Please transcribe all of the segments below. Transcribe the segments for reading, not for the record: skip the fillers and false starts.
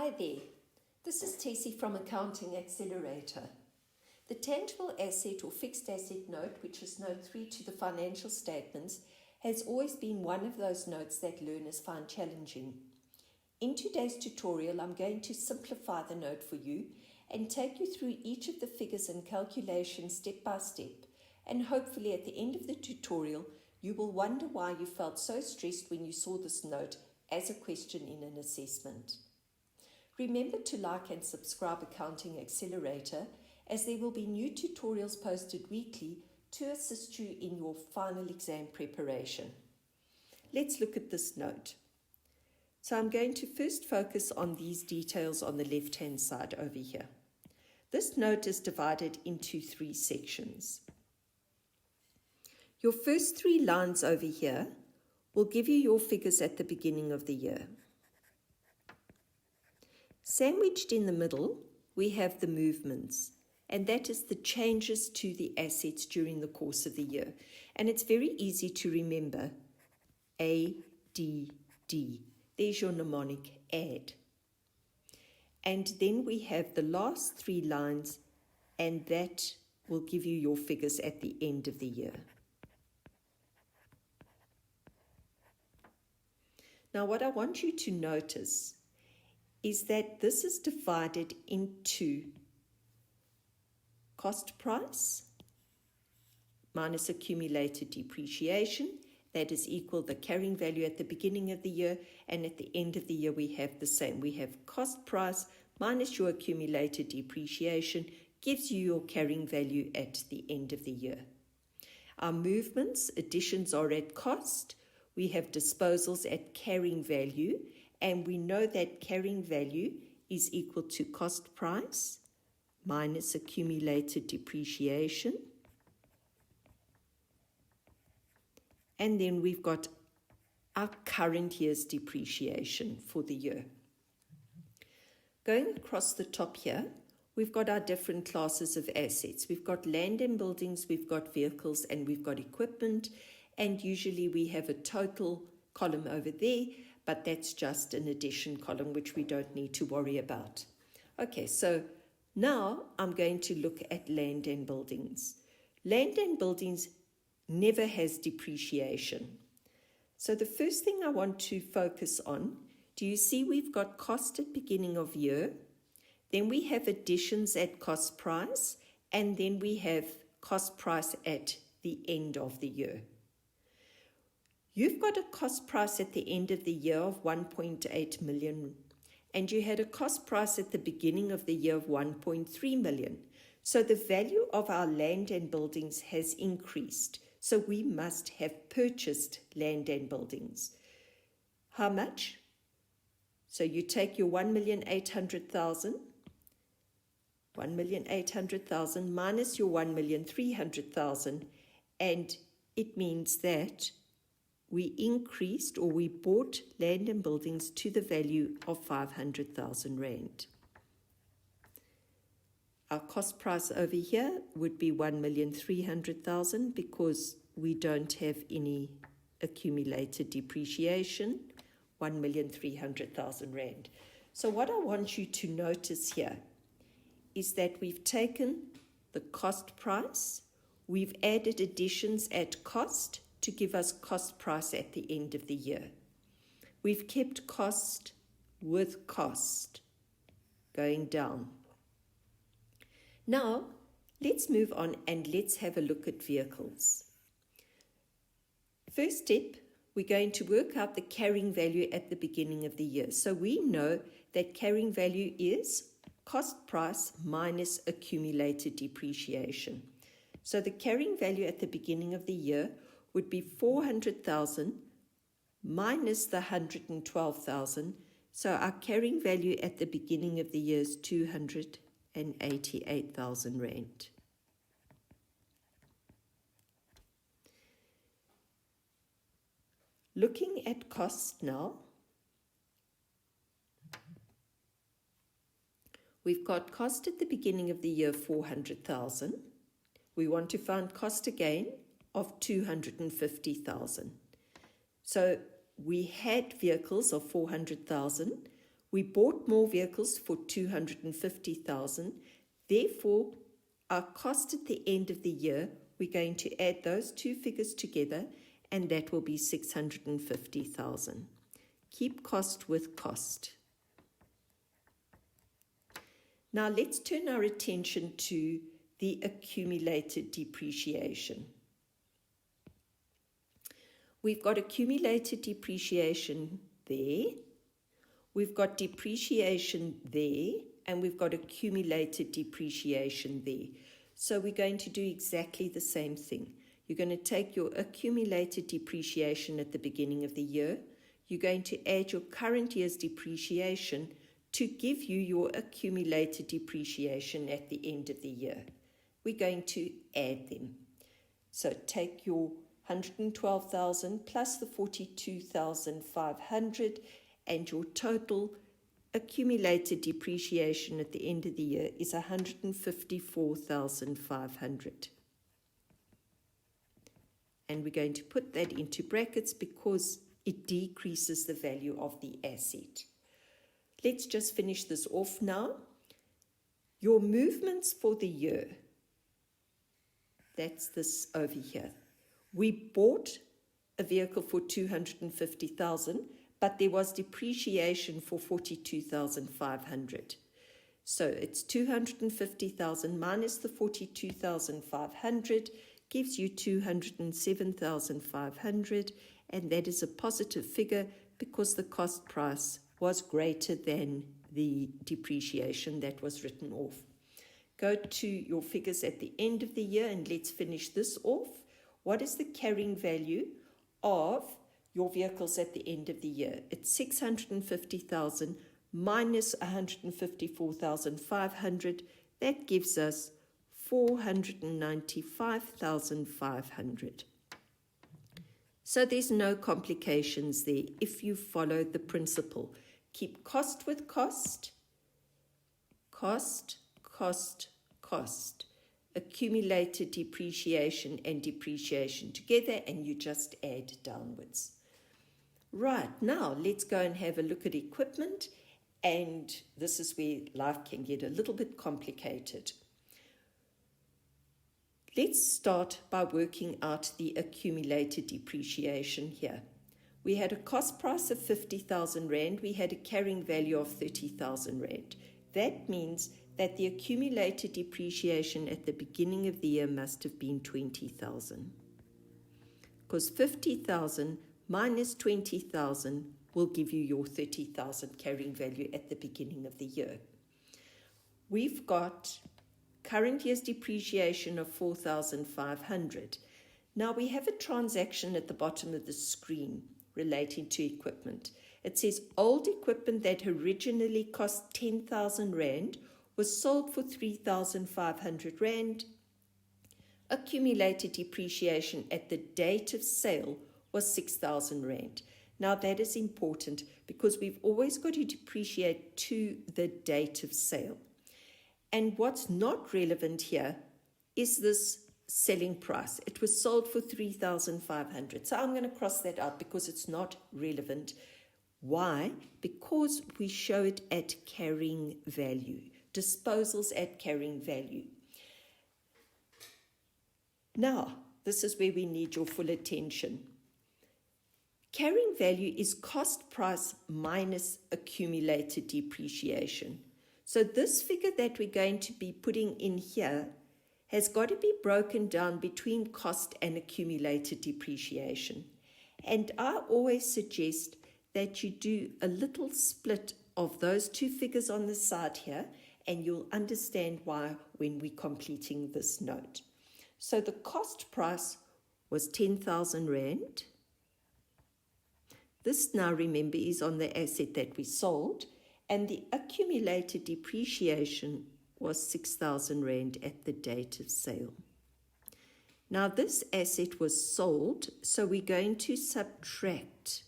Hi there, this is Tessie from Accounting Accelerator. The tangible asset or fixed asset note, which is note 3 to the financial statements, has always been one of those notes that learners find challenging. In today's tutorial, I'm going to simplify the note for you and take you through each of the figures and calculations step by step, and hopefully at the end of the tutorial, you will wonder why you felt so stressed when you saw this note as a question in an assessment. Remember to like and subscribe Accounting Accelerator, as there will be new tutorials posted weekly to assist you in your final exam preparation. Let's look at this note. So I'm going to first focus on these details on the left-hand side over here. This note is divided into 3 sections. Your first 3 lines over here will give you your figures at the beginning of the year. Sandwiched in the middle, we have the movements, and that is the changes to the assets during the course of the year. And it's very easy to remember A, D, D. There's your mnemonic add. And then we have the last 3 lines, and that will give you your figures at the end of the year. Now, what I want you to notice is that this is divided into cost price minus accumulated depreciation. That is equal the carrying value at the beginning of the year, and at the end of the year we have the same. We have cost price minus your accumulated depreciation gives you your carrying value at the end of the year. Our movements, additions are at cost. We have disposals at carrying value, and we know that carrying value is equal to cost price minus accumulated depreciation. And then we've got our current year's depreciation for the year. Going across the top here, we've got our different classes of assets. We've got land and buildings, we've got vehicles, and we've got equipment. And usually we have a total column over there, but that's just an addition column, which we don't need to worry about. Okay, so now I'm going to look at land and buildings. Land and buildings never has depreciation. So the first thing I want to focus on, do you see we've got cost at beginning of year, then we have additions at cost price, and then we have cost price at the end of the year. You've got a cost price at the end of the year of 1.8 million, and you had a cost price at the beginning of the year of 1.3 million. So the value of our land and buildings has increased. So we must have purchased land and buildings. How much? So you take your 1,800,000, 1,800,000 minus your 1,300,000, and it means that we increased, or we bought land and buildings to the value of 500,000 Rand. Our cost price over here would be 1,300,000 because we don't have any accumulated depreciation, 1,300,000 Rand. So what I want you to notice here is that we've taken the cost price, we've added additions at cost to give us cost price at the end of the year. We've kept cost with cost going down. Now, let's move on and let's have a look at vehicles. First step, we're going to work out the carrying value at the beginning of the year. So we know that carrying value is cost price minus accumulated depreciation. So the carrying value at the beginning of the year would be 400,000 minus the 112,000. So our carrying value at the beginning of the year is 288,000 Rand. Looking at cost now, we've got cost at the beginning of the year 400,000. We want to find cost again of 250,000. So we had vehicles of 400,000. We bought more vehicles for 250,000. Therefore, our cost at the end of the year, we're going to add those two figures together, and that will be 650,000. Keep cost with cost. Now let's turn our attention to the accumulated depreciation. We've got accumulated depreciation there, we've got depreciation there, and we've got accumulated depreciation there. So we're going to do exactly the same thing. You're going to take your accumulated depreciation at the beginning of the year. You're going to add your current year's depreciation to give you your accumulated depreciation at the end of the year. We're going to add them. So take your 112,000 plus the 42,500, and your total accumulated depreciation at the end of the year is 154,500. And we're going to put that into brackets because it decreases the value of the asset. Let's just finish this off now. Your movements for the year, that's this over here. We bought a vehicle for 250,000, but there was depreciation for 42,500. So it's 250,000 minus the 42,500 gives you 207,500, and that is a positive figure because the cost price was greater than the depreciation that was written off. Go to your figures at the end of the year and let's finish this off. What is the carrying value of your vehicles at the end of the year? It's 650,000 minus 154,500. That gives us 495,500. So there's no complications there if you follow the principle. Keep cost with cost, cost, cost, cost. Accumulated depreciation and depreciation together, and you just add downwards. Right, now let's go and have a look at equipment, and this is where life can get a little bit complicated. Let's start by working out the accumulated depreciation here. We had a cost price of 50,000 Rand. We had a carrying value of 30,000 Rand. That means that the accumulated depreciation at the beginning of the year must have been 20,000. Because 50,000 minus 20,000 will give you your 30,000 carrying value at the beginning of the year. We've got current year's depreciation of 4,500. Now we have a transaction at the bottom of the screen relating to equipment. It says old equipment that originally cost 10,000 Rand was sold for 3,500 Rand. Accumulated depreciation at the date of sale was 6,000 Rand. Now that is important because we've always got to depreciate to the date of sale. And what's not relevant here is this selling price. It was sold for 3,500. So I'm going to cross that out because it's not relevant. Why? Because we show it at carrying value. Disposals at carrying value. Now, this is where we need your full attention. Carrying value is cost price minus accumulated depreciation. So this figure that we're going to be putting in here has got to be broken down between cost and accumulated depreciation. And I always suggest that you do a little split of those two figures on the side here, and you'll understand why when we're completing this note. So the cost price was 10,000 Rand. This now, remember, is on the asset that we sold, and the accumulated depreciation was 6,000 Rand at the date of sale. Now this asset was sold, so we're going to subtract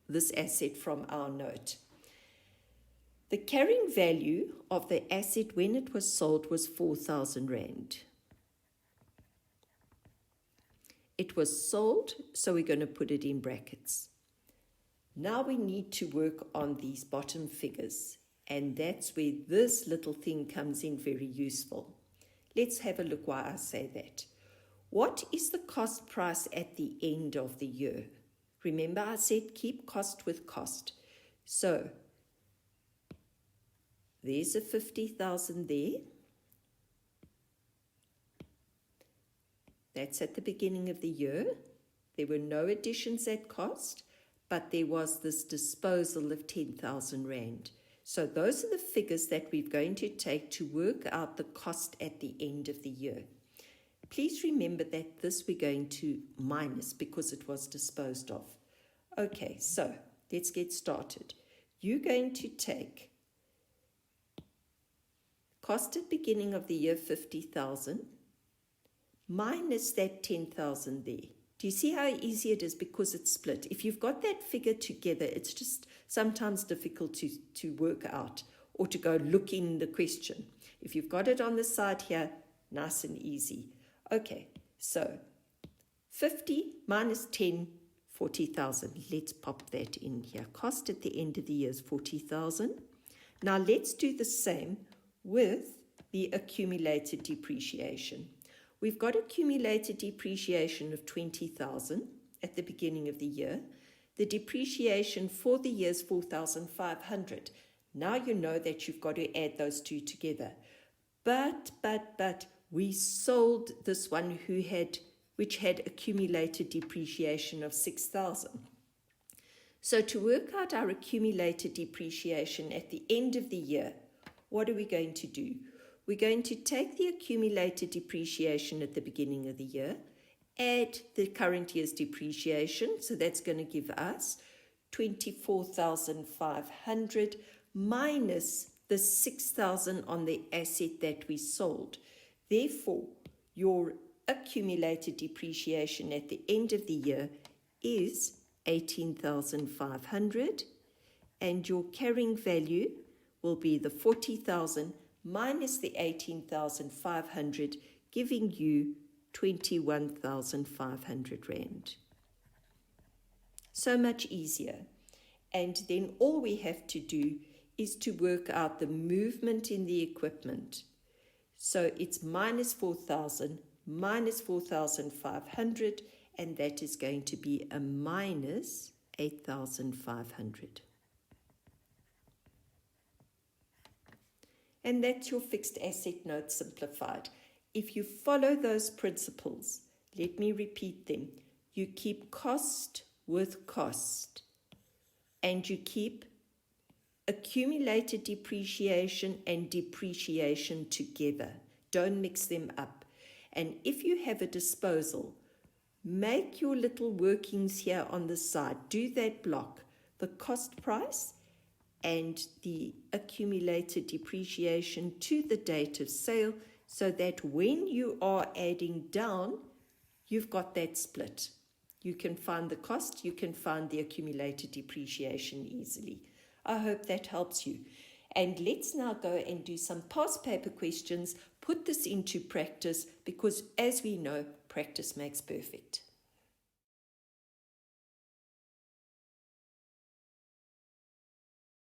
this asset from our note. The carrying value of the asset when it was sold was 4,000 Rand. It was sold, so we're going to put it in brackets. Now we need to work on these bottom figures, and that's where this little thing comes in very useful. Let's have a look why I say that. What is the cost price at the end of the year? Remember I said keep cost with cost. So there's a 50,000 there. That's at the beginning of the year. There were no additions at cost, but there was this disposal of 10,000 Rand. So those are the figures that we're going to take to work out the cost at the end of the year. Please remember that this we're going to minus because it was disposed of. Okay, so let's get started. You're going to take cost at beginning of the year 50,000 minus that 10,000 there. Do you see how easy it is because it's split? If you've got that figure together, it's just sometimes difficult to work out or to go look in the question. If you've got it on the side here, nice and easy. Okay, so 50 minus 10, 40,000. Let's pop that in here. Cost at the end of the year is 40,000. Now let's do the same with the accumulated depreciation. We've got accumulated depreciation of 20,000 at the beginning of the year. The depreciation for the year is 4,500. Now you know that you've got to add those two together. But we sold this one which had accumulated depreciation of 6,000. So to work out our accumulated depreciation at the end of the year, what are we going to do? We're going to take the accumulated depreciation at the beginning of the year, add the current year's depreciation, so that's going to give us 24,500 minus the 6,000 on the asset that we sold. Therefore, your accumulated depreciation at the end of the year is 18,500, and your carrying value will be the 40,000 minus the 18,500, giving you 21,500 Rand. So much easier. And then all we have to do is to work out the movement in the equipment. So it's minus 4,000 minus 4,500, and that is going to be a minus 8,500. And that's your fixed asset note simplified. If you follow those principles, let me repeat them. You keep cost with cost, and you keep accumulated depreciation and depreciation together. Don't mix them up. And if you have a disposal, make your little workings here on the side. Do that block, the cost price and the accumulated depreciation to the date of sale, so that when you are adding down, you've got that split. You can find the cost, you can find the accumulated depreciation easily. I hope that helps you. And let's now go and do some past paper questions, put this into practice, because as we know, practice makes perfect.